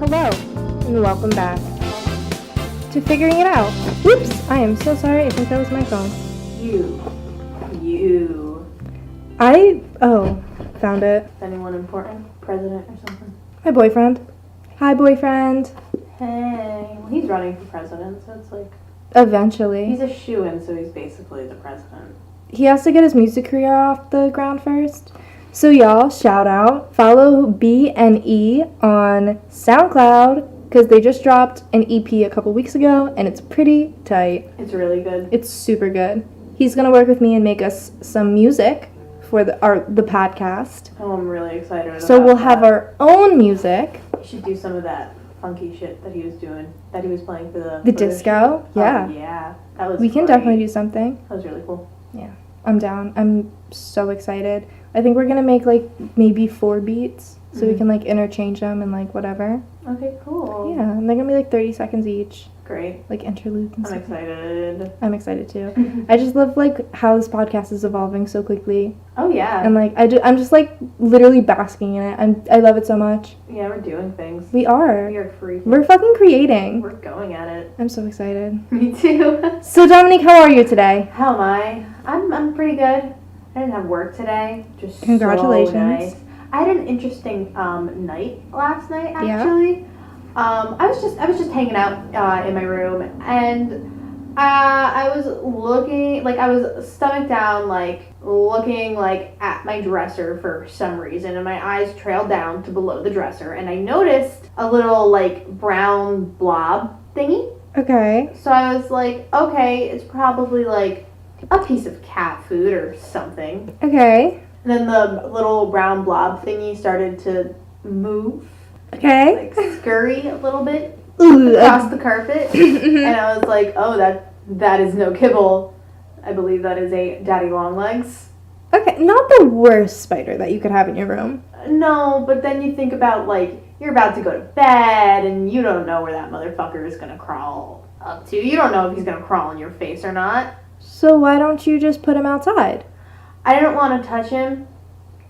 Hello, and welcome back to Figuring It Out. Whoops, I am so sorry. I think that was my phone. You. Found it. Is anyone important? President or something? My boyfriend. Hi, boyfriend. Hey. Well, he's running for president, so it's like... Eventually. He's a shoo-in, so he's basically the president. He has to get his music career off the ground first. So y'all, shout out. Follow B&E on SoundCloud, because they just dropped an EP a couple weeks ago, and it's pretty tight. It's really good. It's super good. He's going to work with me and make us some music for the podcast. Oh, I'm really excited about So we'll have our own music. You should do some of that funky shit that he was doing, that he was playing for the disco? Show. Yeah. Oh, yeah. That was We can definitely do something. That was really cool. Yeah. I'm down. I'm so excited. I think we're going to make, maybe 4 beats, so we can, interchange them and, whatever. Okay, cool. Yeah, and they're going to be, 30 seconds each. Great. Interludes and I'm stuff. excited. I'm excited, too. I just love, how this podcast is evolving so quickly. Oh, yeah. And, I'm just, literally basking in it. I love it so much. Yeah, we're doing things. We are. We are free. We're fucking creating. We're going at it. I'm so excited. Me too. So, Dominique, how are you today? How am I? I'm pretty good. I didn't have work today. Just Congratulations. So nice. I had an interesting night last night, Yeah. actually. I was just hanging out in my room, and I was looking, I was stomach down, looking at my dresser for some reason, and my eyes trailed down to below the dresser, and I noticed a little brown blob thingy. Okay. So I was like, okay, it's probably a piece of cat food or something. Okay. And then the little brown blob thingy started to move. Okay. Scurry a little bit Ooh, across the carpet. And I was like, oh, that is no kibble. I believe that is a daddy long legs. Okay, not the worst spider that you could have in your room. No, but then you think about, you're about to go to bed, and you don't know where that motherfucker is going to crawl up to. You don't know if he's going to crawl in your face or not. So why don't you just put him outside? I didn't want to touch him,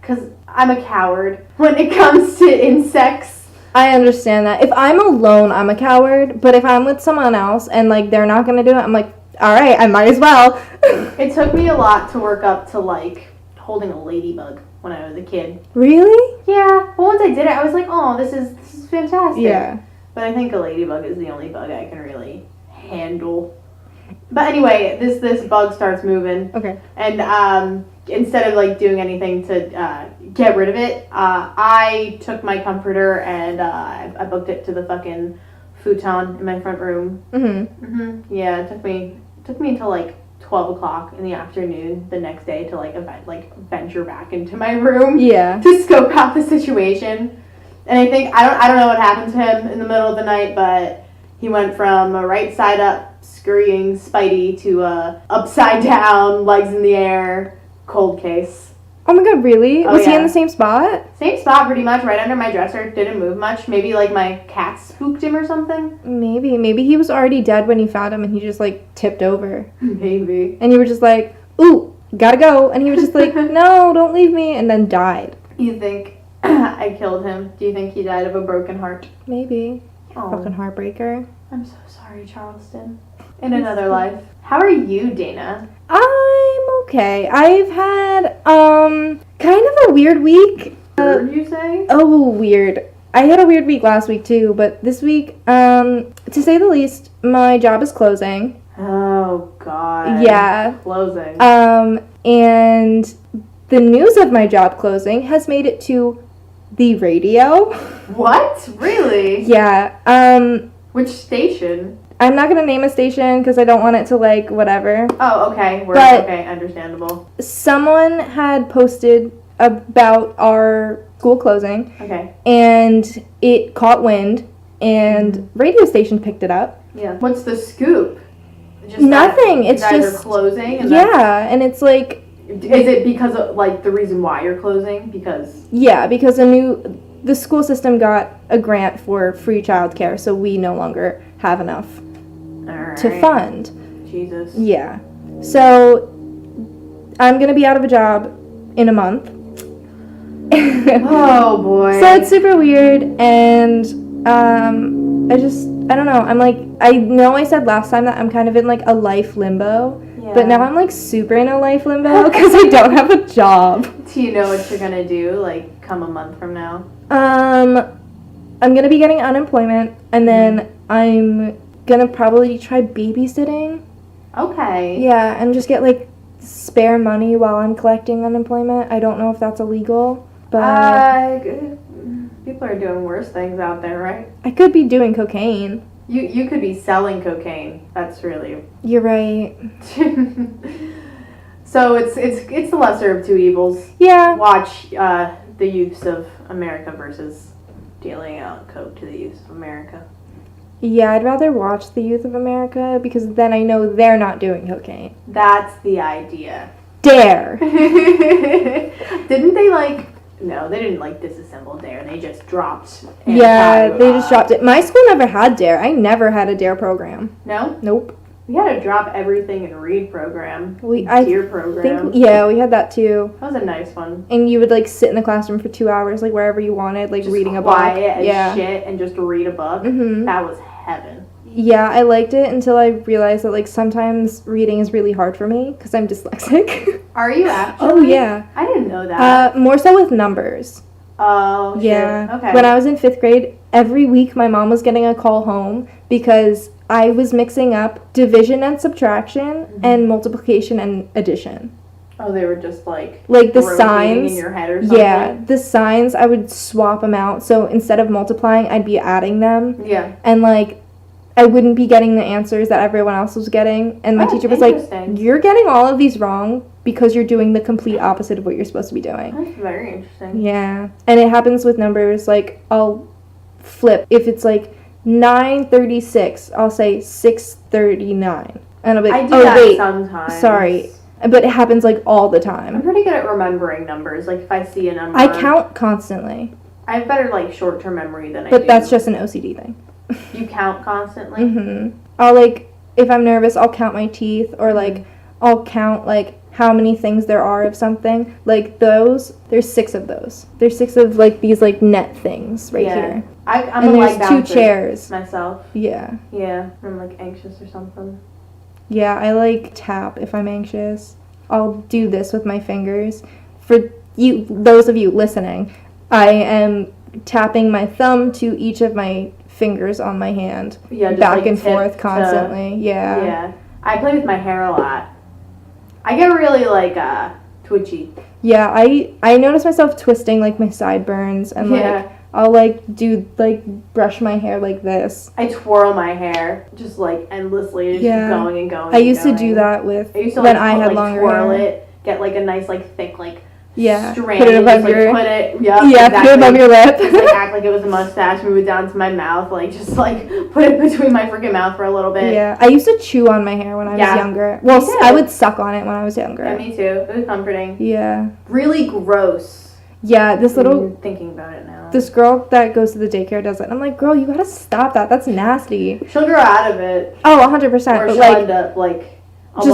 because I'm a coward when it comes to insects. I understand that. If I'm alone, I'm a coward. But if I'm with someone else and, they're not going to do it, I'm like, all right, I might as well. It took me a lot to work up to, holding a ladybug when I was a kid. Really? Yeah. But once I did it, I was like, oh, this is fantastic. Yeah. But I think a ladybug is the only bug I can really handle. But anyway, this bug starts moving. Okay. And instead of doing anything to get rid of it, I took my comforter and I booked it to the fucking futon in my front room. Yeah, it took me until 12 o'clock in the afternoon the next day to venture back into my room. Yeah. To scope out the situation. And I think I don't know what happened to him in the middle of the night, but he went from a right side up scurrying Spidey to upside down, legs in the air, cold case. Oh my god, really? Oh, Was he yeah. in the same spot? Same spot pretty much, right under my dresser. Didn't move much. Maybe my cat spooked him or something. Maybe. Maybe he was already dead when you found him and he just tipped over. Maybe. And you were just like, ooh, gotta go. And he was just like, no, don't leave me. And then died. You think I killed him? Do you think he died of a broken heart? Maybe. Oh. Fucking heartbreaker. I'm so sorry, Charleston. In another life. How are you, Dana? I'm okay. I've had, kind of a weird week. Did you say? Oh, weird. I had a weird week last week, too, but this week, to say the least, my job is closing. Oh, God. Yeah. Closing. And the news of my job closing has made it to the radio. What? Really? Yeah. Which station? I'm not going to name a station because I don't want it to, whatever. Oh, okay. But okay, understandable. Someone had posted about our school closing. Okay. And it caught wind, and radio station picked it up. Yeah. What's the scoop? Just Nothing. That it's you guys just are closing. And yeah, and it's like. Is it because of the reason why you're closing? Because. Yeah, because the school system got a grant for free childcare, so we no longer have enough to fund. Jesus. Yeah. So I'm gonna be out of a job in a month. Oh boy. So it's super weird, and I don't know. I'm like, I know I said last time that I'm kind of in like a life limbo, but now I'm like super in a life limbo because I don't have a job. Do you know what you're gonna do like come a month from now? I'm gonna be getting unemployment, and then I'm gonna probably try babysitting. Okay. Yeah, and just get like spare money while I'm collecting unemployment. I don't know if that's illegal, but people are doing worse things out there, right? I could be doing cocaine. You could be selling cocaine. That's really. You're right. So it's the lesser of two evils. Yeah. Watch the youths of America versus dealing out coke to the youths of America. Yeah, I'd rather watch the youth of America because then I know they're not doing cocaine. That's the idea. Dare. Didn't they like? No, they didn't like disassemble Dare. They just dropped. Yeah, they just dropped it. My school never had Dare. I never had a Dare program. No? Nope. We had a drop everything and read program. Dear program. Yeah, we had that too. That was a nice one. And you would like sit in the classroom for 2 hours, like wherever you wanted, like just reading a book. Quiet as shit and just read a book. Mm-hmm. That was heaven. Yeah, I liked it until I realized that like sometimes reading is really hard for me because I'm dyslexic. Are you actually? Oh yeah. I didn't know that. More so with numbers. Oh, yeah. Shit. Okay. When I was in 5th grade, every week my mom was getting a call home because I was mixing up division and subtraction and multiplication and addition. Oh, they were just like the signs in your head or something? Yeah, the signs, I would swap them out. So instead of multiplying, I'd be adding them. Yeah. And like I wouldn't be getting the answers that everyone else was getting. And my teacher was like, you're getting all of these wrong because you're doing the complete opposite of what you're supposed to be doing. That's very interesting. Yeah. And it happens with numbers. Like, I'll flip. If it's like 936, I'll say 639. And I'll be like, wait, sometimes. Sorry. But it happens like all the time. I'm pretty good at remembering numbers. Like, if I see a number. I count constantly. I have better like short-term memory than I do. But that's just an OCD thing. You count constantly? Mm-hmm. I'll like, if I'm nervous, I'll count my teeth, or like, I'll count like how many things there are of something. Like there's 6 of those. There's 6 of like these like net things right here. I'm and like there's 2 chairs. Myself. Yeah. Yeah. I'm like anxious or something. Yeah, I like tap if I'm anxious. I'll do this with my fingers. For you, those of you listening, I am tapping my thumb to each of my fingers on my hand. Yeah, just back like and forth constantly. Yeah. Yeah. I play with my hair a lot. I get really like twitchy. Yeah, I notice myself twisting like my sideburns and like I'll like do like brush my hair like this. I twirl my hair just like endlessly, just going and going. I used to do that with when I had longer twirl hair. It, get like a nice like thick like strand. Put it above your put it put it above your lip. Just like act like it was a mustache, move it down to my mouth, like just like put it between my freaking mouth for a little bit. Yeah, I used to chew on my hair when I was younger. Well, I would suck on it when I was younger. Yeah, me too. It was comforting. Yeah. Really gross. Yeah, this little. I'm thinking about it now. This girl that goes to the daycare does it. And I'm like, girl, you gotta stop that. That's nasty. She'll grow out of it. Oh, 100%. Or but she'll like, end up like. On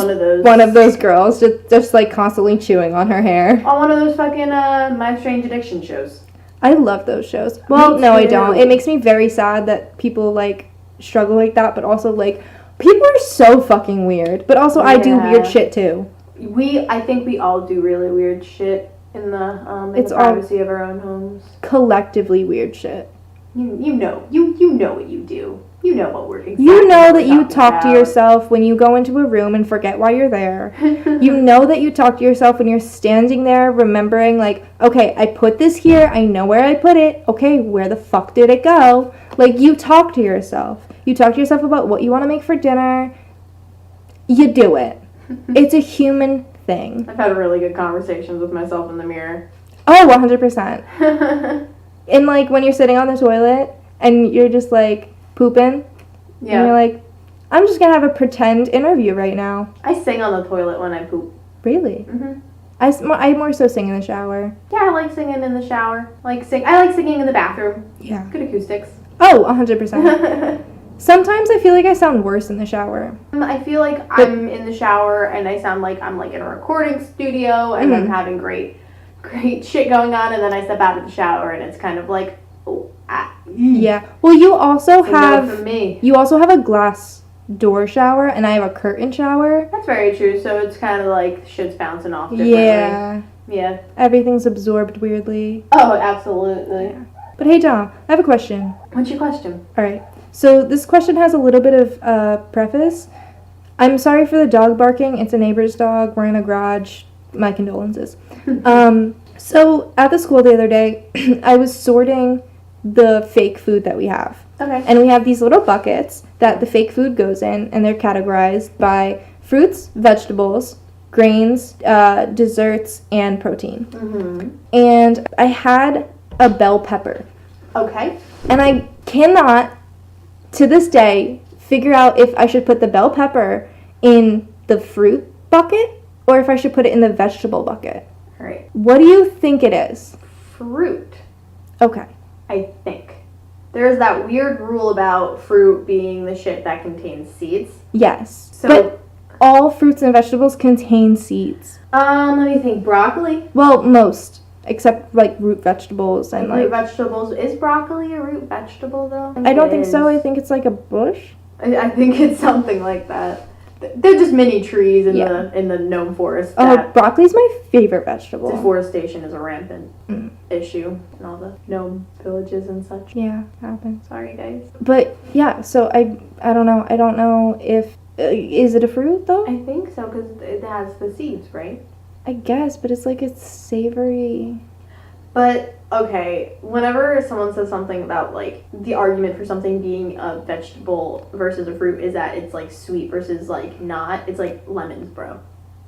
one of those girls, just like constantly chewing on her hair. On one of those fucking My Strange Addiction shows. I love those shows. Well, no, I don't. It makes me very sad that people like struggle like that, but also like people are so fucking weird. But also, I do weird shit too. I think we all do really weird shit in the privacy of our own homes. Collectively weird shit. You know what you do. You know what we're exactly You know that you talk to yourself when you go into a room and forget why you're there. You know that you talk to yourself when you're standing there remembering like, okay, I put this here. I know where I put it. Okay, where the fuck did it go? Like, you talk to yourself. You talk to yourself about what you want to make for dinner. You do it. It's a human thing. I've had really good conversations with myself in the mirror. Oh, 100%. And like when you're sitting on the toilet and you're just like, pooping. Yeah. And you're like, I'm just gonna have a pretend interview right now. I sing on the toilet when I poop. Really? Mm-hmm. I more so sing in the shower. Yeah, I like singing in the shower. I like singing in the bathroom. Yeah. Good acoustics. Oh, 100%. Sometimes I feel like I sound worse in the shower. I feel like I'm in the shower and I sound like I'm like in a recording studio and I'm having great shit going on, and then I step out of the shower and it's kind of like, Yeah. Well, you also For have me. you also have a glass door shower, and I have a curtain shower. That's very true. So it's kind of like shit's bouncing off differently. Yeah. Everything's absorbed weirdly. Oh, absolutely. Yeah. But hey, Dom, I have a question. What's your question? All right. So this question has a little bit of preface. I'm sorry for the dog barking. It's a neighbor's dog. We're in a garage. My condolences. So at the school the other day, I was sorting the fake food that we have. Okay. And we have these little buckets that the fake food goes in, and they're categorized by fruits, vegetables, grains, desserts, and protein. Mm-hmm. And I had a bell pepper. Okay. And I cannot, to this day, figure out if I should put the bell pepper in the fruit bucket or if I should put it in the vegetable bucket. All right. What do you think it is? Fruit. Okay. I think. There's that weird rule about fruit being the shit that contains seeds. Yes. So, but all fruits and vegetables contain seeds. let me think. Broccoli. Well, most. Except, like, root vegetables and, root like... vegetables. Is broccoli a root vegetable, though? I don't think so. I think it's, like, a bush. I think it's something like that. They're just mini trees in the gnome forest. Oh, broccoli's my favorite vegetable. Deforestation is a rampant issue in all the gnome villages and such. Yeah, happens. Sorry, guys. But, yeah, so I don't know. I don't know if... is it a fruit, though? I think so, because it has the seeds, right? I guess, but it's like it's savory. But, okay, whenever someone says something about, like, the argument for something being a vegetable versus a fruit is that it's, like, sweet versus, like, not, it's like lemons, bro.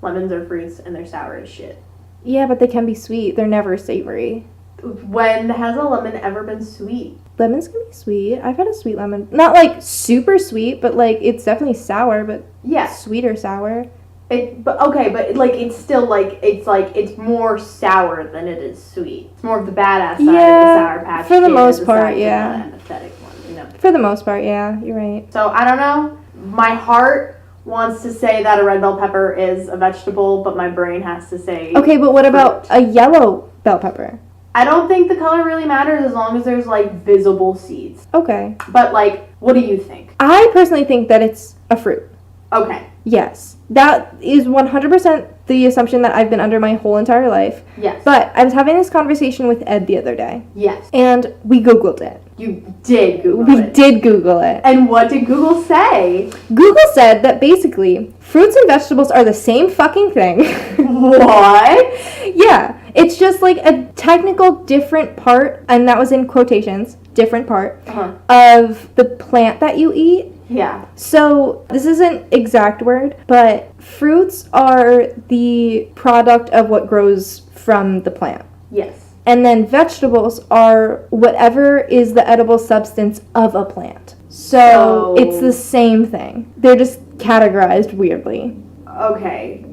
Lemons are fruits, and they're sour as shit. Yeah, but they can be sweet. They're never savory. When has a lemon ever been sweet? Lemons can be sweet. I've had a sweet lemon. Not, like, super sweet, but, like, it's definitely sour, but sweet or sour. But like it's still like it's more sour than it is sweet. It's more of the badass side of the Sour Patch for the Kid most part, the empathetic one, you know. For the most part, yeah, you're right. So I don't know. My heart wants to say that a red bell pepper is a vegetable, but my brain has to say. Okay, but what about a yellow bell pepper? I don't think the color really matters as long as there's like visible seeds. Okay. But like, what do you think? I personally think that it's a fruit. Okay. Yes. That is 100% the assumption that I've been under my whole entire life. Yes. But I was having this conversation with Ed the other day. Yes. And we Googled it. You did Google We it. did Google it. And what did Google say? Google said that basically fruits and vegetables are the same fucking thing. What? Yeah. It's just like a technical different part, and that was in quotations, different part, of the plant that you eat. Yeah. So, this isn't exact word, but fruits are the product of what grows from the plant. Yes. And then vegetables are whatever is the edible substance of a plant. So it's the same thing. They're just categorized weirdly. Okay.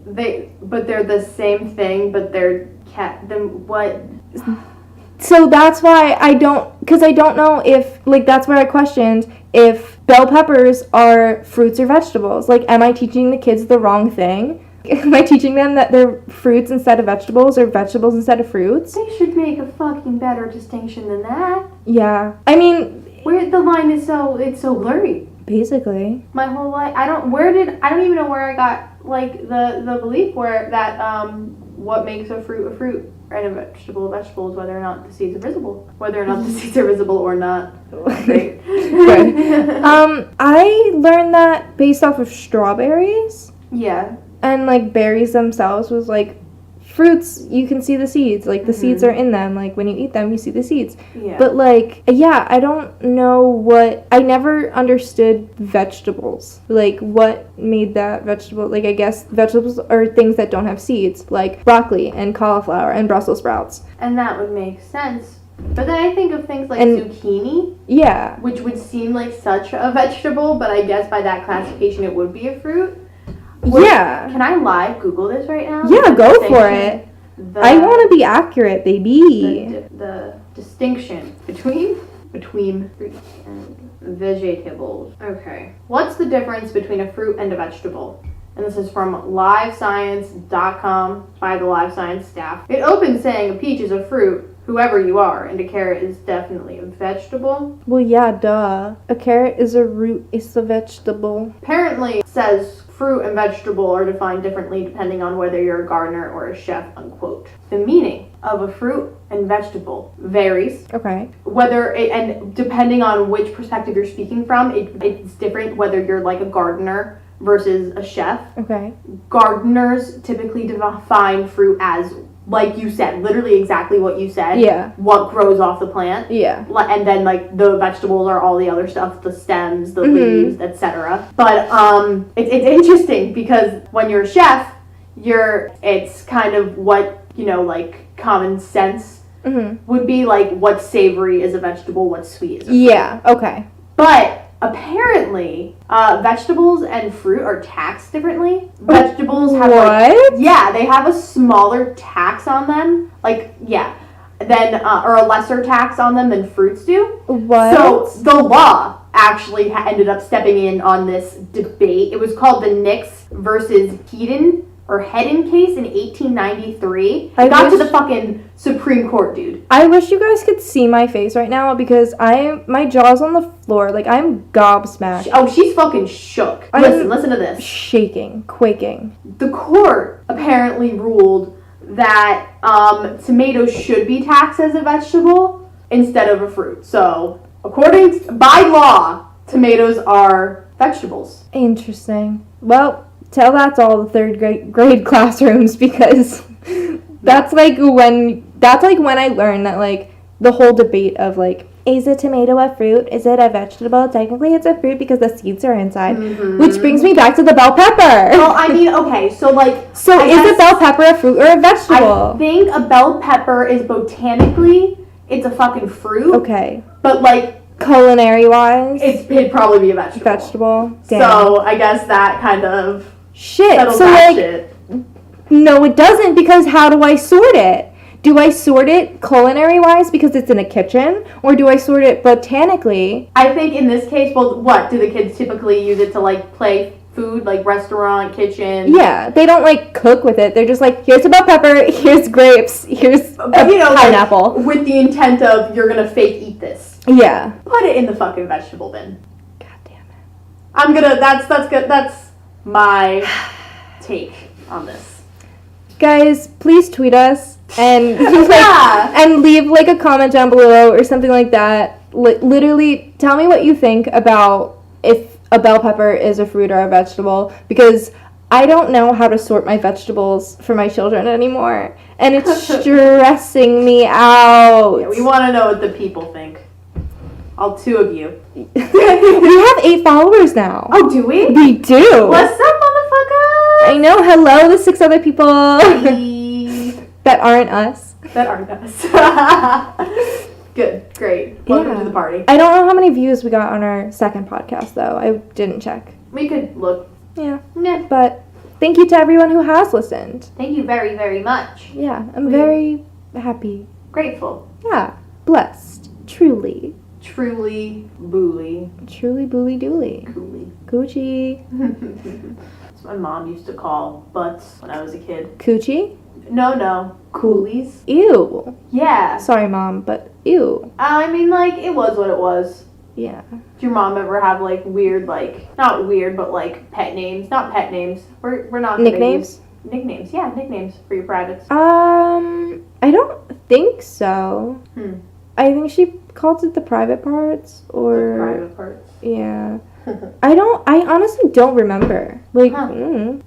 They're the same thing, but they're then what? So that's why I don't know if, like, that's where I questioned if bell peppers are fruits or vegetables. Like, am I teaching the kids the wrong thing? Am I teaching them that they're fruits instead of vegetables or vegetables instead of fruits? They should make a fucking better distinction than that. Yeah. I mean, where the line is it's so blurry. Basically. My whole life, I don't even know where I got, like, the belief where that, what makes a fruit and a vegetable is whether or not the seeds are visible. Whether or not the seeds are visible or not. Great. Good. I learned that based off of strawberries. Yeah. And, like, berries themselves was, like, fruits, you can see the seeds. Like, the seeds are in them. Like, when you eat them, you see the seeds. Yeah. But, like, yeah, I don't know I never understood vegetables. Like, what made that vegetable? Like, I guess vegetables are things that don't have seeds. Like, broccoli and cauliflower and Brussels sprouts. And that would make sense. But then I think of things like zucchini. Yeah. Which would seem like such a vegetable, but I guess by that classification it would be a fruit. Yeah. Can I live Google this right now? Yeah, go for it. I want to be accurate, baby. The distinction between fruits and vegetables. Okay. What's the difference between a fruit and a vegetable? And this is from livescience.com by the Live Science staff. It opens saying a peach is a fruit, whoever you are, and a carrot is definitely a vegetable. Well, yeah, duh. A carrot is a root. It's a vegetable. Apparently, it says fruit and vegetable are defined differently depending on whether you're a gardener or a chef, unquote. The meaning of a fruit and vegetable varies. Okay. And depending on which perspective you're speaking from, it's different whether you're like a gardener versus a chef. Okay. Gardeners typically define fruit as, like you said, literally exactly what you said. Yeah. What grows off the plant. Yeah. And then like the vegetables are all the other stuff, the stems, the leaves, etc. But it's interesting because when you're a chef, it's kind of what, like common sense would be, like what's savory is a vegetable, what's sweet is a fruit. Yeah. Okay. But apparently, vegetables and fruit are taxed differently. Vegetables have they have a smaller tax on them, or a lesser tax on them than fruits do. What? So the law actually ended up stepping in on this debate. It was called the Nix versus Hedden case in 1893. It got to the fucking Supreme Court, dude. I wish you guys could see my face right now because my jaw's on the floor. Like, I'm gobsmacked. Oh, she's fucking shook. Listen to this. Shaking, quaking. The court apparently ruled that tomatoes should be taxed as a vegetable instead of a fruit. So, by law, tomatoes are vegetables. Interesting. Well, tell that to all the third grade classrooms because that's like when I learned that like the whole debate of like, is a tomato a fruit? Is it a vegetable? Technically it's a fruit because the seeds are inside. Which brings me back to the bell pepper. Well, I mean, okay, so like... So is a bell pepper a fruit or a vegetable? I think a bell pepper is botanically, it's a fucking fruit. Okay. But like... Culinary wise? It'd probably be a vegetable. Vegetable? Damn. So I guess that kind of... Shit. So like... Shit. No, it doesn't because how do I sort it? Do I sort it culinary-wise because it's in a kitchen? Or do I sort it botanically? I think in this case, well, what? Do the kids typically use it to, like, play food, like restaurant, kitchen? Yeah, they don't, like, cook with it. They're just like, here's a bell pepper, here's grapes, here's a pineapple. Like, with the intent of, you're gonna fake eat this. Yeah. Put it in the fucking vegetable bin. God damn it. That's good, that's my take on this. Guys, please tweet us and and leave like a comment down below or something like that. Literally, tell me what you think about if a bell pepper is a fruit or a vegetable because I don't know how to sort my vegetables for my children anymore, and it's stressing me out. Yeah, we want to know what the people think. All two of you. We have 8 followers now. Oh, do we? We do. What's up, motherfuckers? I know. Hello, the 6 other people that aren't us. That aren't us. Good. Great. Welcome to the party. I don't know how many views we got on our second podcast, though. I didn't check. We could look. Yeah. But thank you to everyone who has listened. Thank you very, very much. Yeah. I'm very happy. Grateful. Yeah. Blessed. Truly. Truly booly. Truly booly dooly. Cooly. Coochie. That's what my mom used to call butts when I was a kid. Coochie? No. Coolies. Ew. Yeah. Sorry, Mom, but ew. I mean, like, it was what it was. Yeah. Did your mom ever have, like, weird, like, not weird, but, like, pet names? Not pet names. We're not nicknames? Nicknames. Yeah, nicknames for your privates. I don't think so. I think she called it the private parts or... The private parts. Yeah. I honestly don't remember. Like,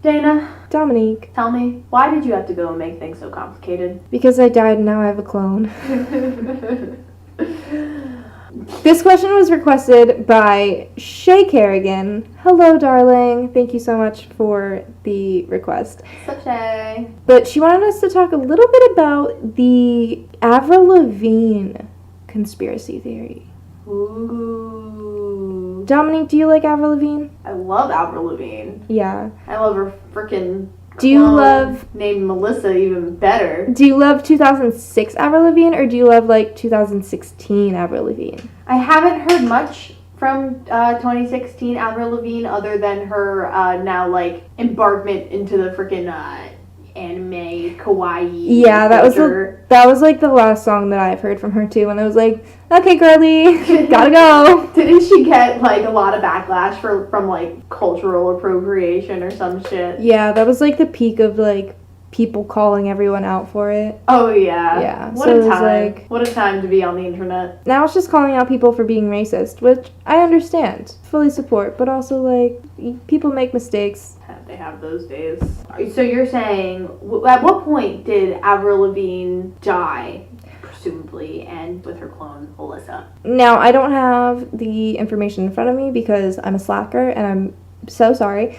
Dana. Dominique. Tell me, why did you have to go and make things so complicated? Because I died and now I have a clone. This question was requested by Shay Kerrigan. Hello, darling. Thank you so much for the request. What's up, Shay? But she wanted us to talk a little bit about the Avril Lavigne conspiracy theory. Ooh. Dominique, do you like Avril Lavigne? I love Avril Lavigne. Yeah. I love her freaking Do you love... named Melissa even better. Do you love 2006 Avril Lavigne or do you love, like, 2016 Avril Lavigne? I haven't heard much from 2016 Avril Lavigne other than her now, like, embarkment into the freaking anime kawaii. Yeah, that was like the last song that I've heard from her too, and I was like, okay, girly, gotta go. Didn't she get like a lot of backlash from like cultural appropriation or some shit? Yeah, that was like the peak of like people calling everyone out for it. Oh yeah. Yeah. What a time. What a time to be on the internet. Now it's just calling out people for being racist, which I understand, fully support, but also like people make mistakes. They have those days. So you're saying, at what point did Avril Lavigne die, presumably, and with her clone Alyssa? Now I don't have the information in front of me because I'm a slacker and I'm so sorry.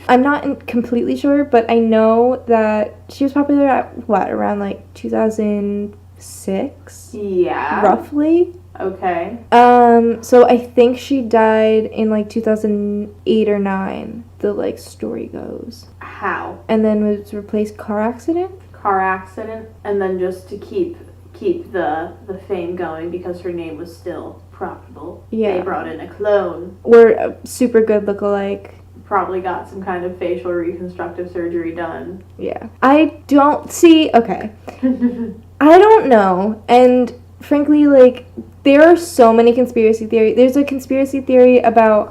I'm not completely sure, but I know that she was popular at around like 2006? Yeah. Roughly. Okay. So I think she died in like 2008 or 9, the like story goes. How? And then was replaced car accident? Car accident, and then just to keep the fame going because her name was still profitable. Yeah. They brought in a clone. We're a super good lookalike. Probably got some kind of facial reconstructive surgery done. Yeah. I don't see, okay. I don't know. And frankly, like, there are so many conspiracy theories. There's a conspiracy theory about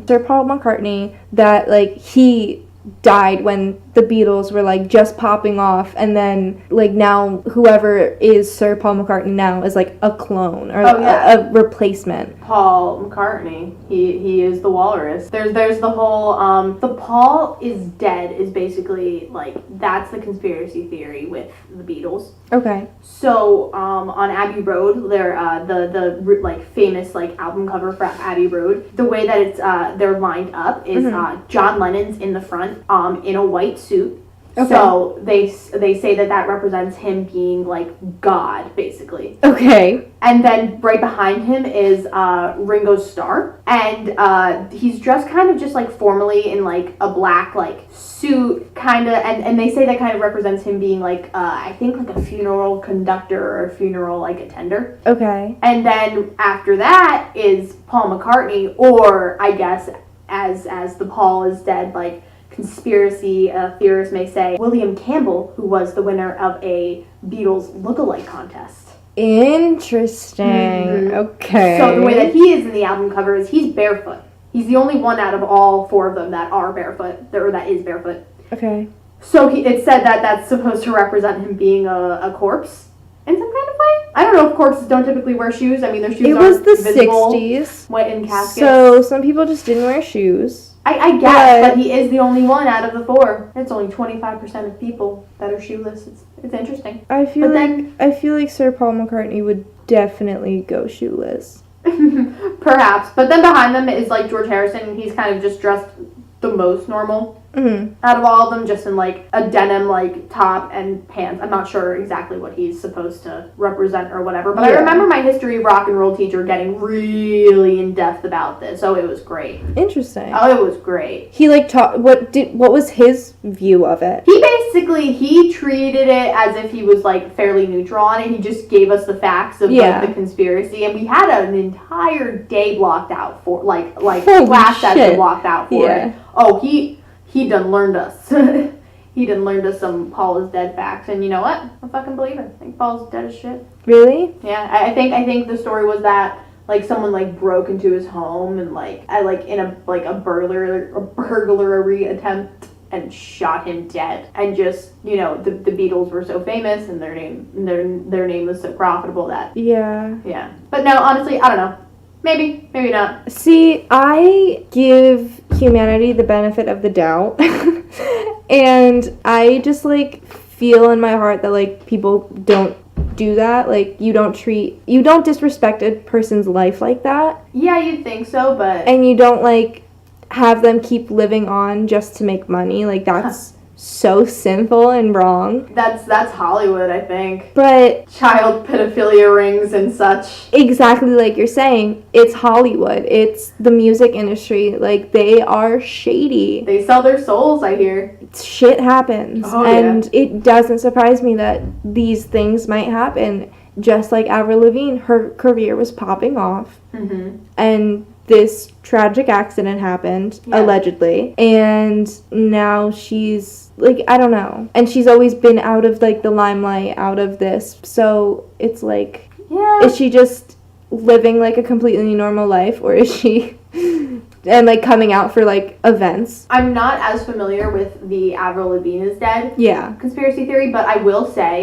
Sir Paul McCartney that, like, he died when the Beatles were like just popping off, and then like now whoever is Sir Paul McCartney now is like a clone or a replacement. Paul McCartney, he is the walrus. There's the whole the Paul is dead is basically like that's the conspiracy theory with the Beatles. Okay. So on Abbey Road, they're the like famous like album cover for Abbey Road. The way that it's they're lined up is John Lennon's in the front in a white suit. Okay. So they say that represents him being like God, basically. Okay. And then right behind him is Ringo Starr, and he's dressed kind of just like formally in like a black like suit, kind of, and they say that kind of represents him being like I think like a funeral conductor or a funeral like attender. Okay. And then after that is Paul McCartney, or I guess as the Paul is dead, like conspiracy theorists may say, William Campbell, who was the winner of a Beatles lookalike contest. Interesting. Mm-hmm. Okay. So the way that he is in the album cover is he's barefoot. He's the only one out of all 4 of them that are barefoot, or that is barefoot. Okay. So it's said that that's supposed to represent him being a corpse in some kind of way. I don't know if corpses don't typically wear shoes. I mean, their shoes aren't visible. It was the 60s. Went in caskets. So some people just didn't wear shoes. I guess, but he is the only one out of the 4. It's only 25% of people that are shoeless. It's interesting. I feel like Sir Paul McCartney would definitely go shoeless. Perhaps, but then behind them is like George Harrison, and he's kind of just dressed the most normal. Mm-hmm. Out of all of them, just in like a denim like top and pants. I'm not sure exactly what he's supposed to represent or whatever, but yeah. I remember my history rock and roll teacher getting really in depth about this. So it was great. Interesting. Oh, it was great. He like taught what was his view of it? He treated it as if he was like fairly neutral on it. He just gave us the facts of like the conspiracy, and we had an entire day blocked out for like class session blocked out for it. Oh, He done learned us. He done learned us some Paul is dead facts, and you know what? I fucking believe it. I think Paul's dead as shit. Really? Yeah, I think the story was that like someone like broke into his home and in a burglary attempt and shot him dead, and just the Beatles were so famous and their name was so profitable that yeah. But no, honestly, I don't know. Maybe not. See, I give humanity the benefit of the doubt. And I just, like, feel in my heart that, like, people don't do that. Like, you don't disrespect a person's life like that. Yeah, you'd think so, but... And you don't, like, have them keep living on just to make money. Like, that's... so sinful and wrong. That's Hollywood, I think. But child pedophilia rings and such. Exactly like you're saying, it's Hollywood. It's the music industry. Like, they are shady. They sell their souls, I hear. Shit happens. And it doesn't surprise me that these things might happen. Just like Avril Lavigne, her career was popping off. Mm-hmm. And this tragic accident happened, allegedly, and now she's, like, I don't know. And she's always been out of, like, the limelight, out of this. So it's like, is she just living, like, a completely normal life, or is she... and, like, coming out for, like, events? I'm not as familiar with the Avril Lavigne is dead conspiracy theory, but I will say,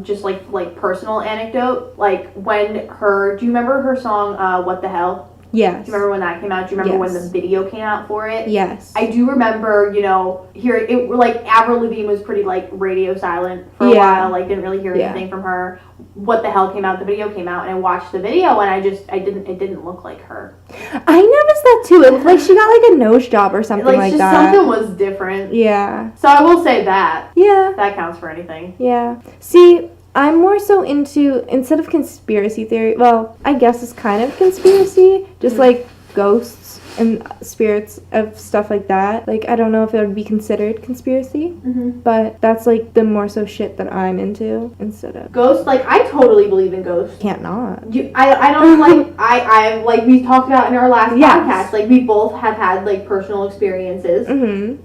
just, like personal anecdote, like, when her... Do you remember her song, What the Hell? Yes. Do you remember when that came out? Do you remember when the video came out for it? Yes. I do remember, like, Avril Lavigne was pretty, like, radio silent for a while. Like, didn't really hear anything from her. What the Hell came out? The video came out, and I watched the video, and it didn't look like her. I noticed that, too. It looked like she got, like, a nose job or something like just that. Something was different. Yeah. So I will say that. Yeah. That counts for anything. Yeah. See... I'm more so into, instead of conspiracy theory, well, I guess it's kind of conspiracy, just like ghosts and spirits of stuff like that. Like, I don't know if it would be considered conspiracy, but that's like the more so shit that I'm into instead of ghosts. Like, I totally believe in ghosts. Can't not. I don't like I like we talked about in our last podcast. Like, we both have had like personal experiences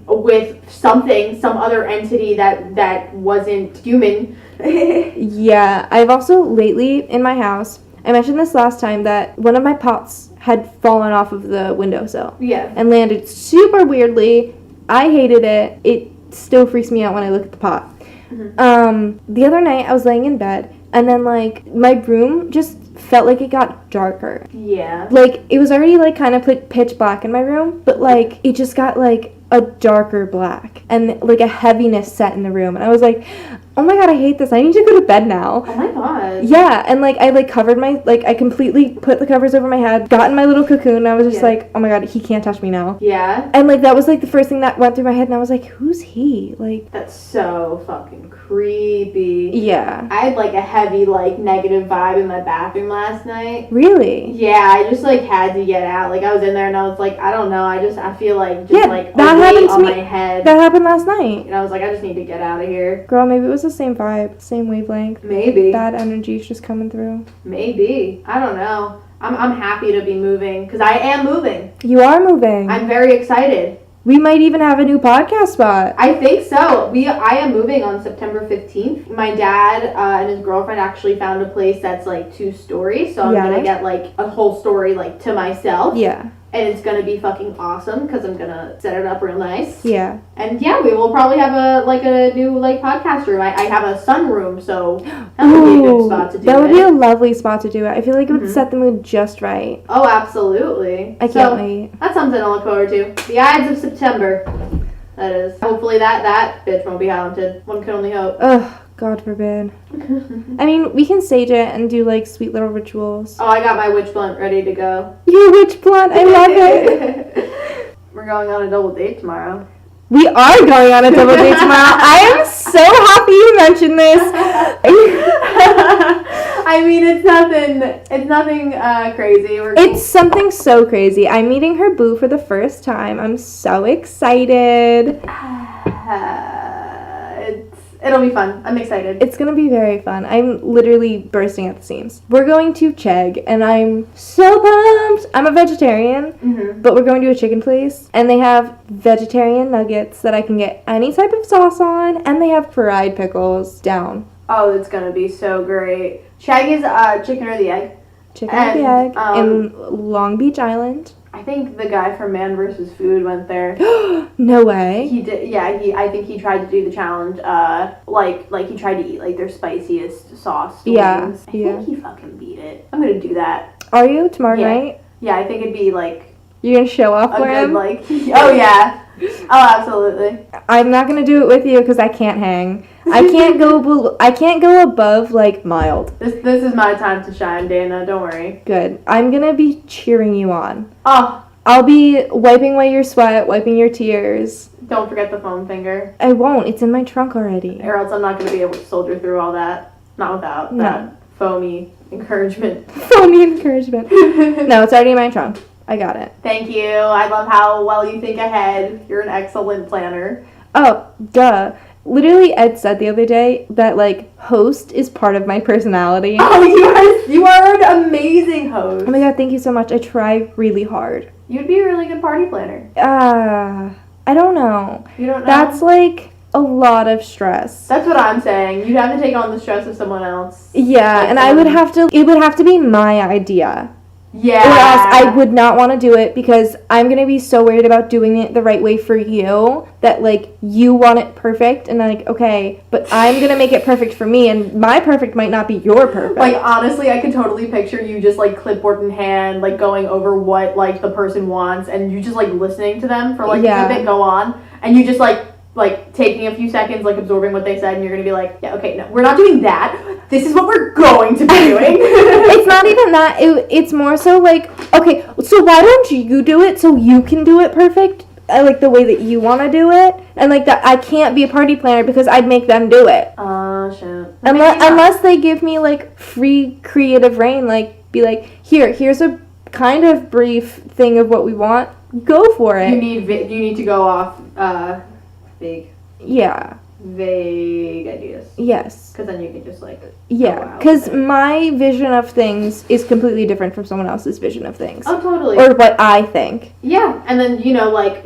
with some other entity that wasn't human. Yeah, I've also lately in my house, I mentioned this last time, that one of my pots had fallen off of the windowsill. Yeah. And landed super weirdly. I hated it. It still freaks me out when I look at the pot. The other night I was laying in bed, and then like my room just felt like it got darker. Yeah. Like, it was already like kind of pitch black in my room, but like it just got like a darker black and like a heaviness set in the room, and I was like, oh my god, I hate this. I need to go to bed now. Oh my god. Yeah, and like I like covered my, like I completely put the covers over my head, got in my little cocoon, and I was just like, oh my god, he can't touch me now. Yeah. And like that was like the first thing that went through my head, and I was like, who's he? Like, that's so fucking creepy. Yeah. I had like a heavy like negative vibe in my bathroom last night. Really? Yeah, I just like had to get out. Like, I was in there and I was like, I don't know, I feel like just like that a weight happened to on me. My head. That happened last night. And I was like, I just need to get out of here. Girl, maybe it was the same vibe, same wavelength. Maybe. Bad energy's just coming through. Maybe. I don't know. I'm happy to be moving, because I am moving. You are moving. I'm very excited. We might even have a new podcast spot. I think so. I am moving on September 15th. My dad and his girlfriend actually found a place that's like 2 stories, so I'm gonna get like a whole story like to myself. Yeah. And it's gonna be fucking awesome, because I'm gonna set it up real nice. Yeah. And yeah, we will probably have a new like podcast room. I have a sunroom, so that would be a good spot to do it. That would be a lovely spot to do it. I feel like it would set the mood just right. Oh, absolutely. I can't wait. That's something to look forward to. The Ides of September. That is. Hopefully that bitch won't be haunted. One can only hope. Ugh. God forbid. I mean, we can sage it and do, like, sweet little rituals. Oh, I got my witch blunt ready to go. Your witch blunt? I love it. We're going on a double date tomorrow. We are going on a double date tomorrow. I am so happy you mentioned this. I mean, it's nothing crazy. It's something so crazy. I'm meeting her boo for the first time. I'm so excited. It'll be fun. I'm excited. It's going to be very fun. I'm literally bursting at the seams. We're going to Chegg, and I'm so pumped. I'm a vegetarian, but we're going to a chicken place, and they have vegetarian nuggets that I can get any type of sauce on, and they have fried pickles down. Oh, it's going to be so great. Chegg is chicken or the egg? Chicken or the egg in Long Beach Island. I think the guy from Man vs. Food went there. No way. He did. Yeah, I think he tried to do the challenge. Like he tried to eat like their spiciest sauce. Yeah. Wings. I think he fucking beat it. I'm gonna do that. Are you tomorrow night? Yeah, I think it'd be like. You're gonna show off for him? Like. Oh yeah. Oh, absolutely. I'm not gonna do it with you because I can't hang. I can't go above like mild. This is my time to shine, Dana. Don't worry. Good. I'm gonna be cheering you on. Oh. I'll be wiping away your sweat, wiping your tears. Don't forget the foam finger. I won't. It's in my trunk already. Or else I'm not gonna be able to soldier through all that. Not without that foamy encouragement. Foamy encouragement. No, it's already in my trunk. I got it. Thank you. I love how well you think ahead. You're an excellent planner. Oh, duh. literally Ed said the other day that, like, host is part of my personality. Oh, you are an amazing host. Oh my god, thank you so much. I try really hard. You'd be a really good party planner. I don't know. You don't know? That's, like, a lot of stress. That's what I'm saying. You'd have to take on the stress of someone else. Yeah, like and it would have to be my idea. Yeah. Or else I would not want to do it because I'm going to be so worried about doing it the right way for you that, like, you want it perfect and, like, okay, but I'm going to make it perfect for me and my perfect might not be your perfect. Like, honestly, I could totally picture you just, like, clipboard in hand, like, going over what, like, the person wants and you just, like, listening to them for, like, a bit go on and you just, like, taking a few seconds, like, absorbing what they said, and you're gonna be like, yeah, okay, no, we're not doing that. This is what we're going to be doing. It's not even that. It's more so, like, okay, so why don't you do it so you can do it perfect, like, the way that you want to do it? And, like, that I can't be a party planner because I'd make them do it. Shit. Unless they give me, like, free creative reign, like, be like, here's a kind of brief thing of what we want. Go for it. You need to go off, vague ideas. Yes. Because then you can just, like, yeah, because my vision of things is completely different from someone else's vision of things. Oh, totally. Or what I think. Yeah, and then, you know, like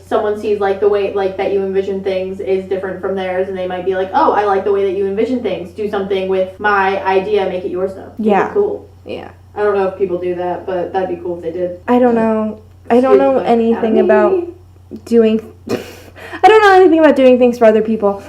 someone sees, like, the way, like, that you envision things is different from theirs, and they might be like, oh, I like the way that you envision things. Do something with my idea, make it yours, though. Yeah. Cool. Yeah. I don't know if people do that, but that'd be cool if they did. I don't know. I don't know anything about doing... I don't know anything about doing things for other people.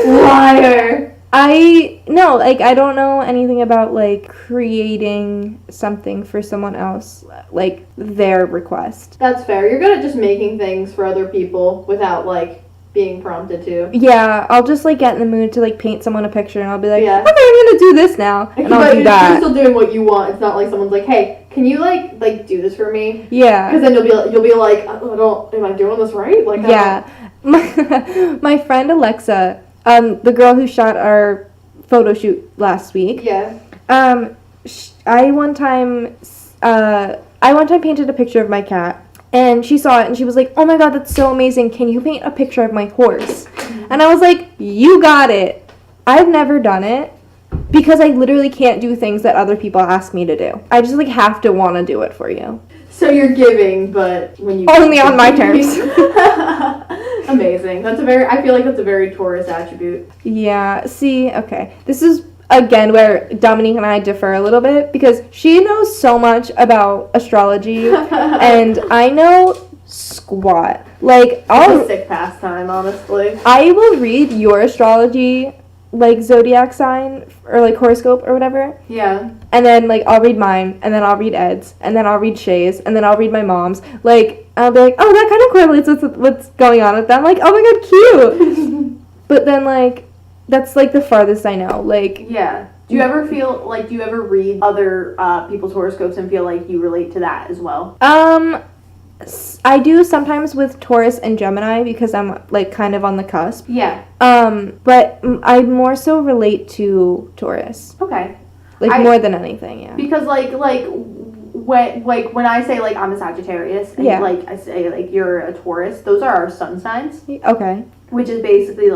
Liar. I don't know anything about, like, creating something for someone else, like, their request. That's fair. You're good at just making things for other people without, like, being prompted to. Yeah, I'll just, like, get in the mood to, like, paint someone a picture, and I'll be like, yeah. okay, I'm gonna do this now, and I'll do that. You're still doing what you want. It's not like someone's like, hey, can you, like do this for me? Yeah. Because then you'll be like, am I doing this right? Like, yeah. My friend Alexa, the girl who shot our photo shoot last week. Yeah. I one time painted a picture of my cat, and she saw it, and she was like, oh my god, that's so amazing. Can you paint a picture of my horse? Mm-hmm. And I was like, you got it. I've never done it. Because I literally can't do things that other people ask me to do. I just, like, have to want to do it for you. So you're giving, but when you... Only on my terms. Amazing. I feel like that's a very Taurus attribute. Yeah, see, okay. This is, again, where Dominique and I differ a little bit, because she knows so much about astrology, and I know squat. Like, It's a sick pastime, honestly. I will read your astrology, like, zodiac sign or, like, horoscope or whatever. Yeah. And then, like, I'll read mine, and then I'll read Ed's, and then I'll read Shay's, and then I'll read my mom's. Like, I'll be like, oh, that kind of correlates with what's going on with them. Like, oh my god, cute! But then, like, that's, like, the farthest I know. Like... Yeah. Do you ever read other people's horoscopes and feel like you relate to that as well? I do sometimes with Taurus and Gemini because I'm, like, kind of on the cusp. Yeah. But I more so relate to Taurus. Okay. Like, more than anything, yeah. Because, when I say, like, I'm a Sagittarius, and, like, I say, like, you're a Taurus, those are our sun signs. Okay. Which is basically,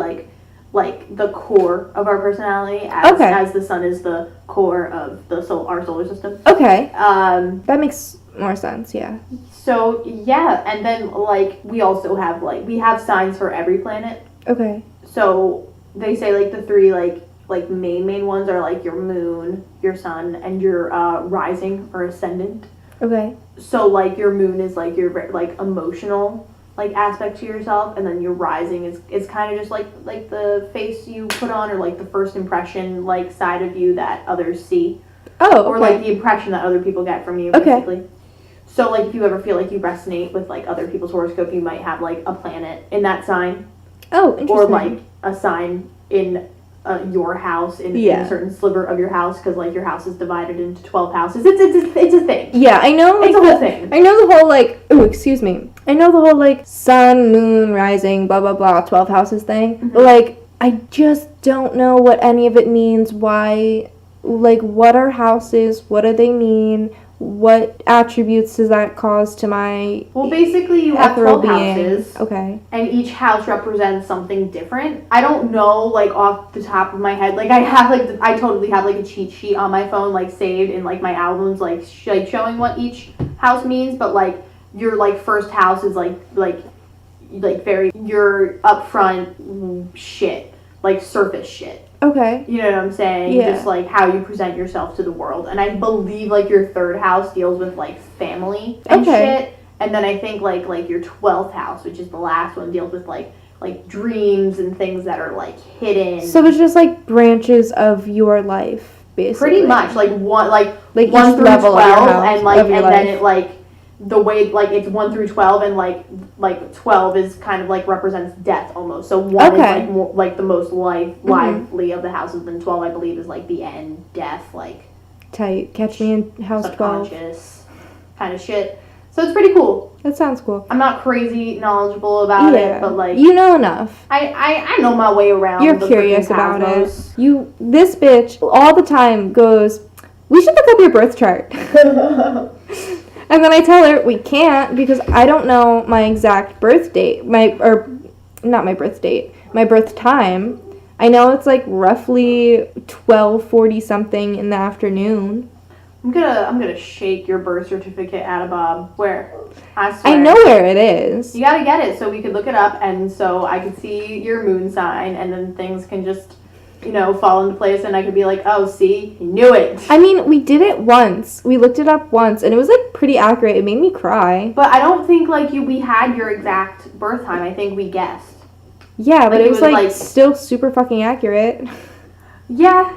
like the core of our personality, as the sun is the core of our solar system. Okay. That makes more sense, yeah. So, yeah, and then, like, we also have, like, we have signs for every planet. Okay. So, they say, like, the three, like main ones are, like, your moon, your sun, and your rising or ascendant. Okay. So, like, your moon is, like, your, like, emotional, like, aspect to yourself, and then your rising is kind of just, like the face you put on, or, like, the first impression, like, side of you that others see. Oh, okay. Or, like, the impression that other people get from you, basically. Okay. So, like, if you ever feel like you resonate with, like, other people's horoscope, you might have, like, a planet in that sign. Oh, interesting. Or, like, a sign in your house, in a certain sliver of your house, because, like, your house is divided into 12 houses. It's a thing. Yeah, I know. Like, it's a whole thing. I know the whole, like, oh, excuse me. I know the whole, like, sun, moon, rising, blah, blah, blah, 12 houses thing. Mm-hmm. But, like, I just don't know what any of it means, why, like, what are houses, what do they mean, what attributes does that cause to my Well, basically, you have ethereal 12 being? houses. Okay. And each house represents something different. I don't know, like, off the top of my head. Like, I have, like, I totally have, like, a cheat sheet on my phone, like, saved in, like, my albums, like, showing what each house means. But, like, your, like, first house is, like very, your upfront shit. Like, surface shit. Okay. You know what I'm saying? Yeah. Just, like, how you present yourself to the world. And I believe, like, your third house deals with, like, family and shit. And then I think, like your 12th house, which is the last one, deals with, like dreams and things that are, like, hidden. So it's just, like, branches of your life, basically. Pretty much. Like, one, like 1 each through level 12, of your house, and, like, of your and life. then it, like, the way, like, it's 1 through 12, and, like 12 is kind of, like, represents death almost. So 1 is, like, more, like, the most lively of the houses, and 12, I believe, is, like, the end, death, like... Tight. Catch me in house 12. Subconscious kind of shit. So it's pretty cool. That sounds cool. I'm not crazy knowledgeable about it, but, like... You know enough. I know my way around. You're curious about it. This bitch all the time goes, we should look up your birth chart. And then I tell her we can't because I don't know my exact birth date. Not my birth date. My birth time. I know it's like roughly 12:40 something in the afternoon. I'm gonna shake your birth certificate out of Bob. Where? I swear. I know where it is. You gotta get it so we could look it up, and so I could see your moon sign, and then things can just, fall into place, and I could be like, oh, see, you knew it. I mean, we did it once. We looked it up once, and it was, like, pretty accurate. It made me cry. But I don't think, like, we had your exact birth time. I think we guessed. Yeah, but Like, it was, like, still super fucking accurate. Yeah.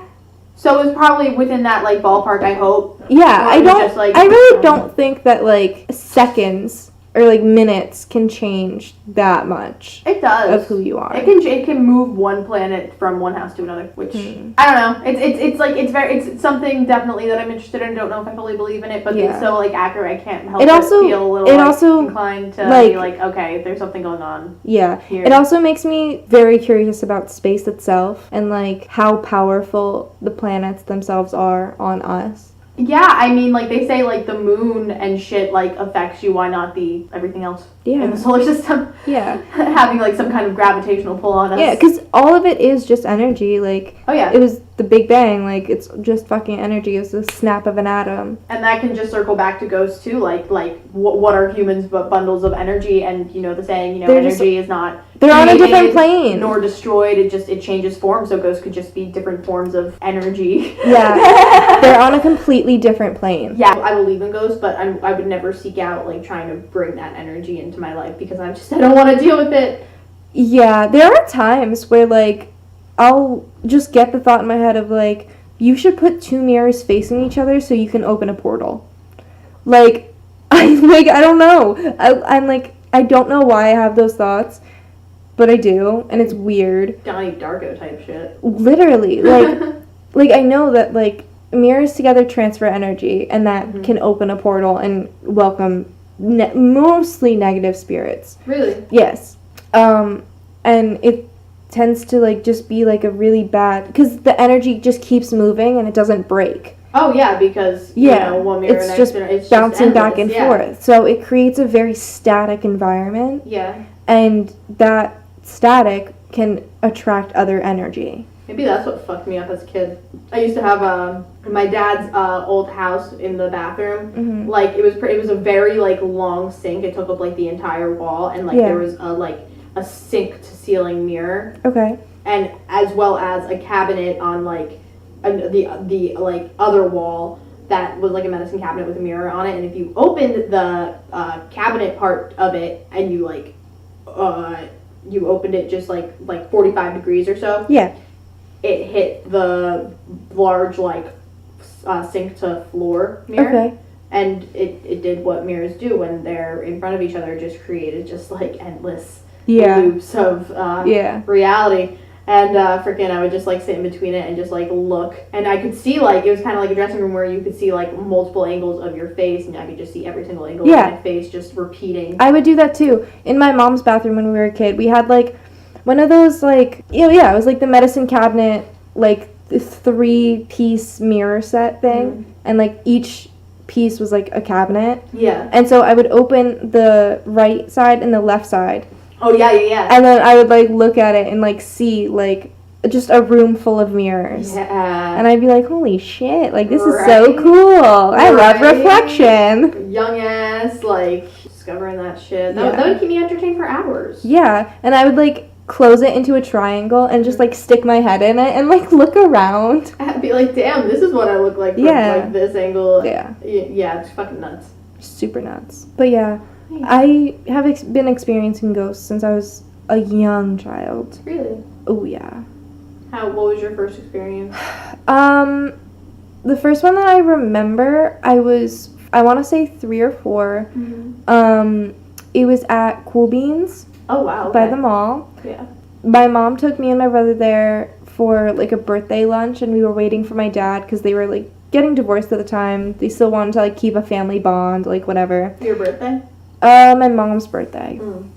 So it was probably within that, like, ballpark, I hope. Yeah, I really don't think that, like, seconds or, like, minutes can change that much. It does. Of who you are. It can move one planet from one house to another, which I don't know. It's something definitely that I'm interested in. Don't know if I fully believe in it, but it's so, like, accurate. I can't help but feel a little inclined to be like, okay, there's something going on. Yeah. Here. It also makes me very curious about space itself and, like, how powerful the planets themselves are on us. Yeah, I mean, like, they say, like, the moon and shit, like, affects you. Why not everything else in the solar system? Yeah. Having, like, some kind of gravitational pull on us. Yeah, because all of it is just energy. Like, oh, yeah. It was the Big Bang. Like, it's just fucking energy. It's a snap of an atom. And that can just circle back to ghosts, too. Like what are humans but bundles of energy? And, the saying, energy is not... They're on a different plane. Nor destroyed. It changes form, so ghosts could just be different forms of energy. Yeah. They're on a completely different plane. Yeah, I believe in ghosts, but I would never seek out, like, trying to bring that energy into my life because I don't want to deal with it. Yeah, there are times where, like, I'll just get the thought in my head of, like, you should put 2 mirrors facing each other so you can open a portal. Like, I don't know. I'm like, I don't know why I have those thoughts, but I do, and it's weird. Donnie Darko type shit. Literally, like, I know that, like, mirrors together transfer energy, and that can open a portal and welcome mostly negative spirits. Really? Yes. And it tends to, like, just be, like, a really bad... Because the energy just keeps moving and it doesn't break. Oh, yeah, because, one mirror it's next just to it's bouncing just back and forth. So it creates a very static environment. Yeah. And that static can attract other energy. Maybe that's what fucked me up as a kid. I used to have my dad's old house in the bathroom. Mm-hmm. Like, it was a very, like, long sink. It took up, like, the entire wall, and, like, there was a sink to ceiling mirror. Okay. And as well as a cabinet on, like, the like other wall that was like a medicine cabinet with a mirror on it. And if you opened the cabinet part of it and you you opened it just like 45 degrees or so, yeah, it hit the large sink to floor mirror. Okay. And it did what mirrors do when they're in front of each other, just created just like endless loops of reality. And freaking, I would just like sit in between it and just like look, and I could see like it was kind of like a dressing room where you could see like multiple angles of your face, and I could just see every single angle of my face just repeating. I would do that too. In my mom's bathroom when we were a kid, we had like one of those like it was like the medicine cabinet, like 3-piece mirror set thing, and like each piece was like a cabinet. Yeah. And so I would open the right side and the left side. Oh, yeah. And then I would like look at it and like see like just a room full of mirrors. Yeah. And I'd be like, holy shit, like this is so cool. I love reflection. Young ass, like discovering that shit. That would keep me entertained for hours. Yeah. And I would like close it into a triangle and just like stick my head in it and like look around. I'd be like, damn, this is what I look like from like this angle. Yeah. Yeah, it's fucking nuts. Super nuts. But yeah, I have been experiencing ghosts since I was a young child. Really? Oh yeah. What was your first experience? The first one that I remember, I want to say 3 or 4. Mm-hmm. It was at Cool Beans. Oh, wow. By the mall. Yeah. My mom took me and my brother there for like a birthday lunch, and we were waiting for my dad because they were like getting divorced at the time. They still wanted to like keep a family bond, like whatever. Your birthday? My mom's birthday. Mm.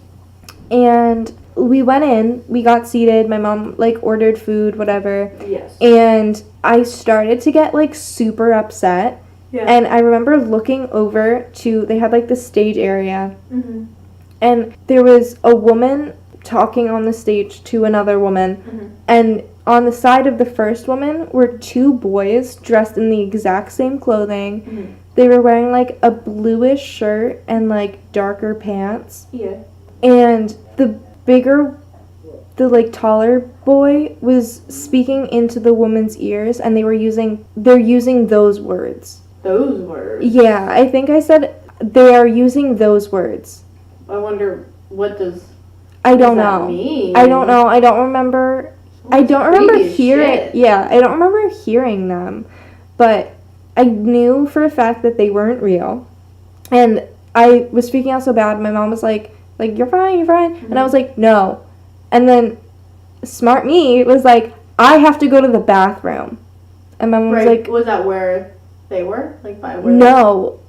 And we went in, we got seated, my mom like ordered food, whatever. Yes. And I started to get like super upset. Yeah. And I remember looking over to, they had like the stage area. Mm-hmm. And there was a woman talking on the stage to another woman. Mm-hmm. And on the side of the first woman were 2 boys dressed in the exact same clothing. Mm-hmm. They were wearing like a bluish shirt and like darker pants. Yeah. And the like taller boy was speaking into the woman's ears, and they're using those words. Those words? Yeah, I think I said they are using those words. I wonder, what does I don't that know. mean? I don't know. I don't remember. I don't remember hearing. Shit. Yeah, I don't remember hearing them, but I knew for a fact that they weren't real, and I was freaking out so bad. My mom was like, you're fine, Mm-hmm. and I was like, no, and then smart me was like, I have to go to the bathroom, and my mom was like, was that where they were, like by where? No,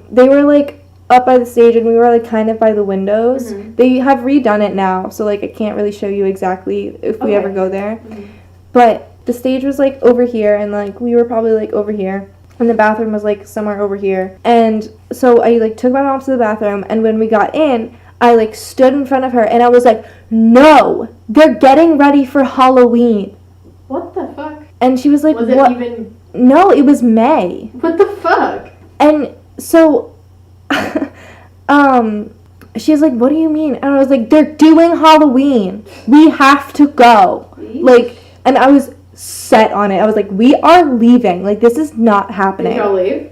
they were like up by the stage, and we were like kind of by the windows. Mm-hmm. They have redone it now, so like I can't really show you exactly if we ever go there. Mm-hmm. But the stage was like over here, and like we were probably like over here, and the bathroom was like somewhere over here. And so I like took my mom to the bathroom, and when we got in, I like stood in front of her, and I was like, no, they're getting ready for Halloween. What the fuck? And she was like, was it what? Even? No, it was May. What the fuck? And so she was like, what do you mean? And I was like, they're doing Halloween. We have to go. Eesh. Like, and I was set on it. I was like, we are leaving. Like, this is not happening. Did y'all leave?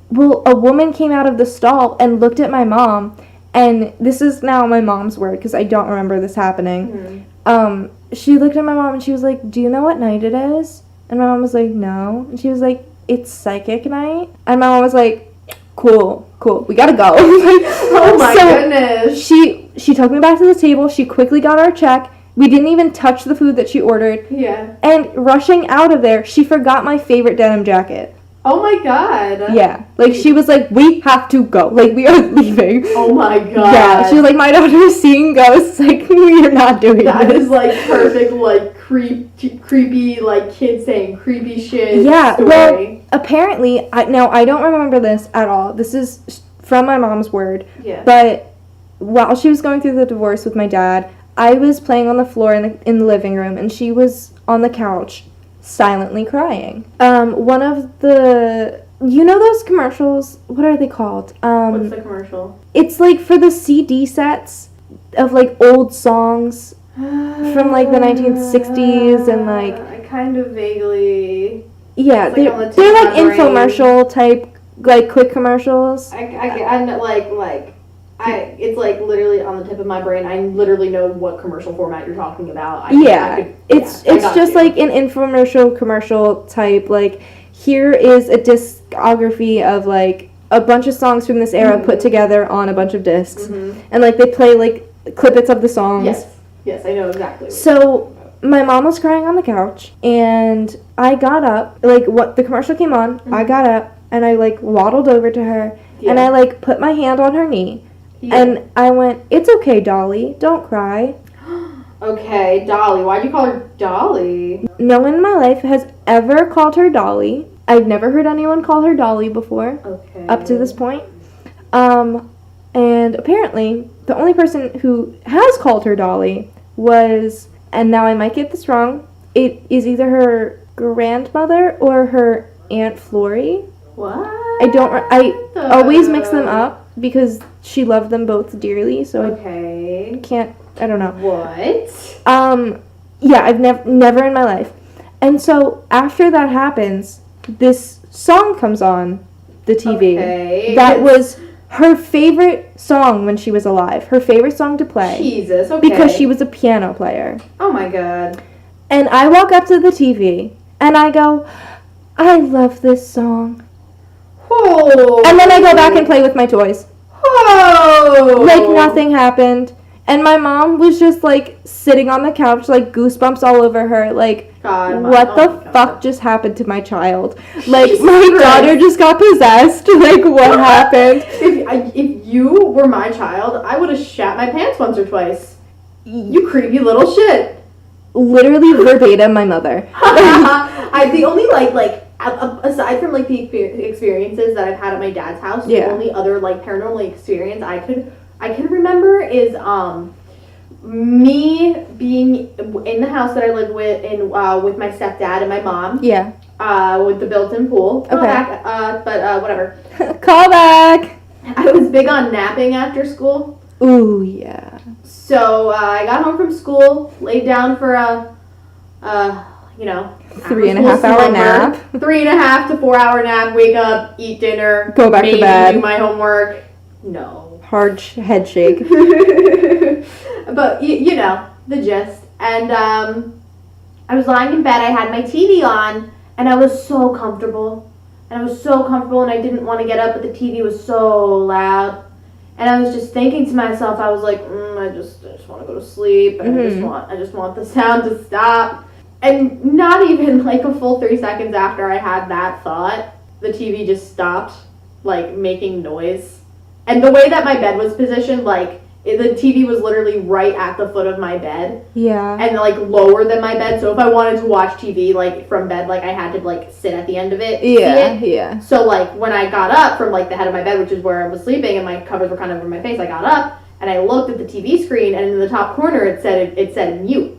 Well, a woman came out of the stall and looked at my mom, and this is now my mom's word because I don't remember this happening. Mm-hmm. She looked at my mom and she was like, do you know what night it is? And my mom was like, no. And she was like, it's psychic night. And my mom was like, cool, we gotta go. Oh my goodness. She took me back to the table. She quickly got our check. We didn't even touch the food that she ordered. Yeah. And rushing out of there, she forgot my favorite denim jacket. Oh my god. Yeah. Like, she was like, we have to go. Like, we are leaving. Oh my god. Yeah. She was like, my daughter is seeing ghosts. Like, we are not doing That this. is like perfect, like creepy, like kids saying creepy shit. Yeah. Story. Well, apparently, I don't remember this at all. This is from my mom's word. Yeah. But while she was going through the divorce with my dad, I was playing on the floor in the living room, and she was on the couch silently crying. One of the, you know those commercials? What are they called? What's the commercial? It's like for the CD sets of like old songs from like the 1960s and like. I kind of vaguely. Yeah, It's, they're on the tip like of my brain. infomercial type, like quick commercials. I'm it's like literally on the tip of my brain. I literally know what commercial format you're talking about. It's just like an infomercial commercial type. Like, here is a discography of like a bunch of songs from this era put together on a bunch of discs, and like they play like clippets of the songs. Yes, I know exactly. So my mom was crying on the couch, and I got up. Like, what the commercial came on, I got up and I like waddled over to her, and I like put my hand on her knee. Yeah. And I went, it's okay, Dolly. Don't cry. Okay, Dolly. Why'd you call her Dolly? No one in my life has ever called her Dolly. I've never heard anyone call her Dolly before. Okay. Up to this point. And apparently, the only person who has called her Dolly was, and now I might get this wrong, it is either her grandmother or her Aunt Flory. What? I always mix them up because she loved them both dearly, so okay. I don't know. What? Yeah, I've never in my life. And so after that happens, this song comes on the TV. Okay. That was her favorite song when she was alive. Her favorite song to play. Jesus, okay. Because she was a piano player. Oh my god. And I walk up to the TV and I go, I love this song. Oh. And then I go back and play with my toys. Oh. Like nothing happened. And my mom was just like sitting on the couch, like goosebumps all over her, like, God, what the fuck just happened to my child? Like, Jesus my Christ. daughter just got possessed. Like, what happened? If you were my child, I would have shat my pants once or twice. You creepy little shit. Literally verbatim, my mother. The only aside from like the experiences that I've had at my dad's house, the only other like paranormal experience I can remember is me being in the house that I lived with with my stepdad and my mom. Yeah. With the built-in pool. Okay. But whatever. Call back. I was big on napping after school. Ooh, yeah. So I got home from school, laid down for a 3.5 hour nap. 3.5 to 4 hour nap. Wake up, eat dinner, go back to bed, do my homework. No. Hard head shake. But you know the gist. And I was lying in bed. I had my TV on, and I was so comfortable. And I didn't want to get up, but the TV was so loud. And I was just thinking to myself, I was like, I just want to go to sleep, and I just want the sound to stop. And not even like a full 3 seconds after I had that thought, the TV just stopped, like, making noise. And the way that my bed was positioned, like, the TV was literally right at the foot of my bed. Yeah. And, like, lower than my bed. So if I wanted to watch TV, like, from bed, like, I had to, like, sit at the end of it. Yeah, yeah. So, like, when I got up from, like, the head of my bed, which is where I was sleeping, and my covers were kind of over my face, I got up, and I looked at the TV screen, and in the top corner, it said mute.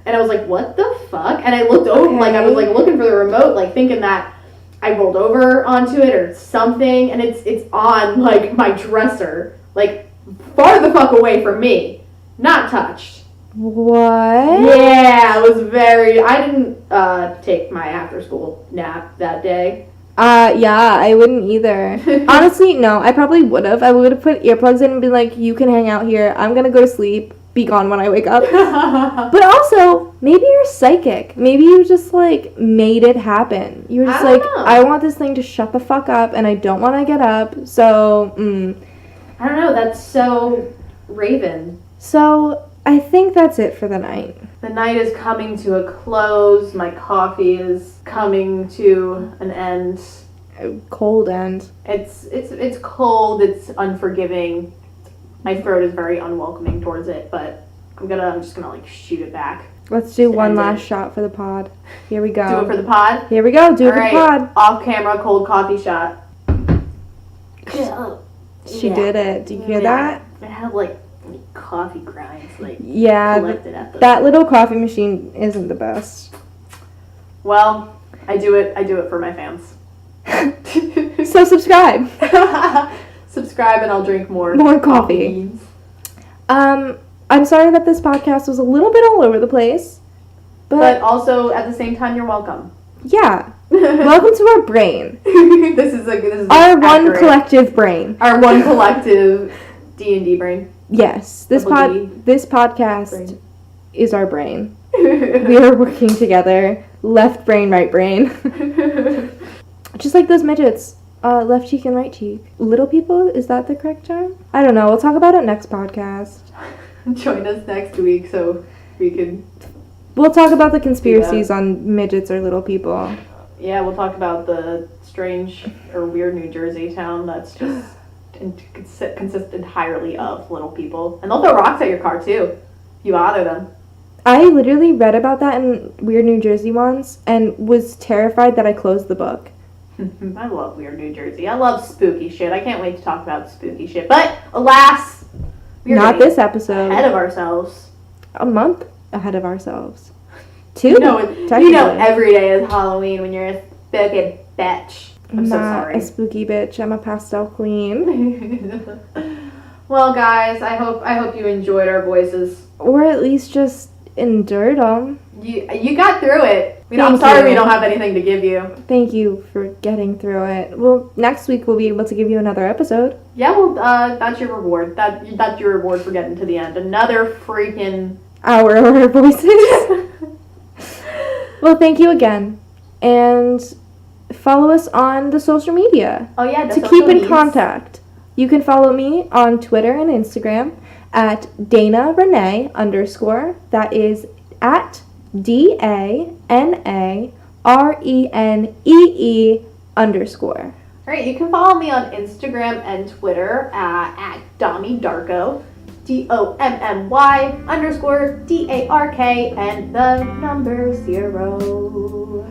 And I was like, what the fuck? And I looked over, like, I was, like, looking for the remote, like, thinking that I rolled over onto it or something, and it's on, like, my dresser, like, far the fuck away from me, not touched. What? Yeah, it was I didn't take my after-school nap that day. Yeah, I wouldn't either. Honestly, no, I probably would have. I would have put earplugs in and been like, you can hang out here, I'm gonna go to sleep, be gone when I wake up. But also, maybe you're psychic. Maybe you just, like, made it happen. You were just like, I want this thing to shut the fuck up, and I don't want to get up, so, I don't know, that's so Raven. So, I think that's it for the night. The night is coming to a close. My coffee is coming to an end. A cold end. It's cold, it's unforgiving. My throat is very unwelcoming towards it, but I'm just gonna like shoot it back. Let's do one last shot for the pod. Here we go. Do it for the pod? Here we go, do it for the pod. Off camera cold coffee shot. She did it. Do you hear that? I have like coffee grinds collected at the that little coffee machine isn't the best. Well, I do it for my fans. So subscribe. Subscribe and I'll drink more coffee. I'm sorry that this podcast was a little bit all over the place. But also at the same time you're welcome. Yeah. Welcome to our brain. This is our one collective brain. Our one collective D&D brain. Yes. This podcast brain is our brain. We are working together. Left brain, right brain. Just like those midgets. Left cheek and right cheek. Little people, is that the correct term? I don't know. We'll talk about it next podcast. Join us next week so we can... We'll talk about the conspiracies on midgets or little people. Yeah, we'll talk about the strange or weird New Jersey town that's just consists entirely of little people. And they'll throw rocks at your car, too. You bother them. I literally read about that in Weird New Jersey once and was terrified that I closed the book. I love Weird New Jersey. I love spooky shit. I can't wait to talk about spooky shit. But alas, we're Not this episode. ahead of ourselves. A month ahead of ourselves. 2? You know every day is Halloween when you're a spooky bitch. I'm so not sorry. a spooky bitch. I'm a pastel queen. Well, guys, I hope you enjoyed our voices. Or at least just endured them. You got through it. I'm Thank sorry you. we don't have anything to give you. Thank you for getting through it. Well, next week we'll be able to give you another episode. Yeah, well, that's your reward. That's your reward for getting to the end. Another freaking Hour of our voices. Well, thank you again. And follow us on the social media. Oh yeah, to keep in contact. You can follow me on Twitter and Instagram at DanaRenee _. That is at DANARENEE _. Alright, you can follow me on Instagram and Twitter at Dommy Darko, DOMMY _DARK, and the number 0.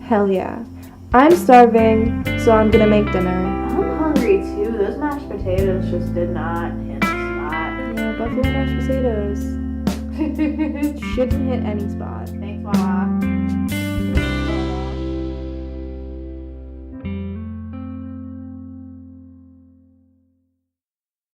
Hell yeah. I'm starving, so I'm gonna make dinner. I'm hungry too. Those mashed potatoes just did not hit the spot. Yeah, buffalo mashed potatoes shouldn't hit any spot. Thanks, Mom.